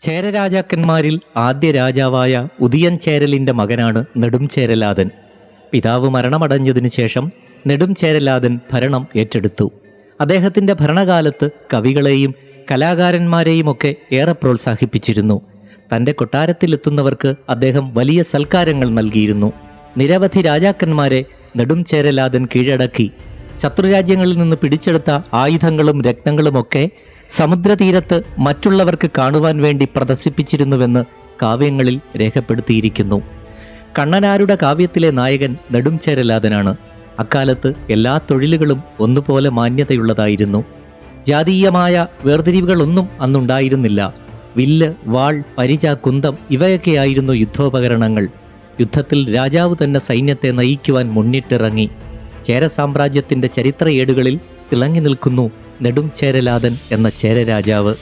ചേരരാജാക്കന്മാരിൽ ആദ്യ രാജാവായ ഉദിയൻ ചേരലിൻ്റെ മകനാണ് നെടുംചേരലാതൻ. പിതാവ് മരണമടഞ്ഞതിനു ശേഷം നെടുംചേരലാതൻ ഭരണം ഏറ്റെടുത്തു. അദ്ദേഹത്തിൻ്റെ ഭരണകാലത്ത് കവികളെയും കലാകാരന്മാരെയുമൊക്കെ ഏറെ പ്രോത്സാഹിപ്പിച്ചിരുന്നു. തൻ്റെ കൊട്ടാരത്തിലെത്തുന്നവർക്ക് അദ്ദേഹം വലിയ സൽക്കാരങ്ങൾ നൽകിയിരുന്നു. നിരവധി രാജാക്കന്മാരെ നെടുംചേരലാതൻ കീഴടക്കി. ശത്രുരാജ്യങ്ങളിൽ നിന്ന് പിടിച്ചെടുത്ത ആയുധങ്ങളും രത്നങ്ങളുമൊക്കെ സമുദ്രതീരത്ത് മറ്റുള്ളവർക്ക് കാണുവാൻ വേണ്ടി പ്രദർശിപ്പിച്ചിരുന്നുവെന്ന് കാവ്യങ്ങളിൽ രേഖപ്പെടുത്തിയിരിക്കുന്നു. കണ്ണനാരുടെ കാവ്യത്തിലെ നായകൻ നെടുംചേരലാതനാണ്. അക്കാലത്ത് എല്ലാ തൊഴിലുകളും ഒന്നുപോലെ മാന്യതയുള്ളതായിരുന്നു. ജാതീയമായ വേർതിരിവുകളൊന്നും അന്നുണ്ടായിരുന്നില്ല. വില്ല്, വാൾ, പരിച, കുന്തം ഇവയൊക്കെയായിരുന്നു യുദ്ധോപകരണങ്ങൾ. യുദ്ധത്തിൽ രാജാവ് തന്നെ സൈന്യത്തെ നയിക്കുവാൻ മുന്നിട്ടിറങ്ങി. ചേര സാമ്രാജ്യത്തിൻ്റെ ചരിത്ര ഏടുകളിൽ തിളങ്ങി നിൽക്കുന്നു നെടുംചേരലാതൻ എന്ന ചേരരാജാവ്.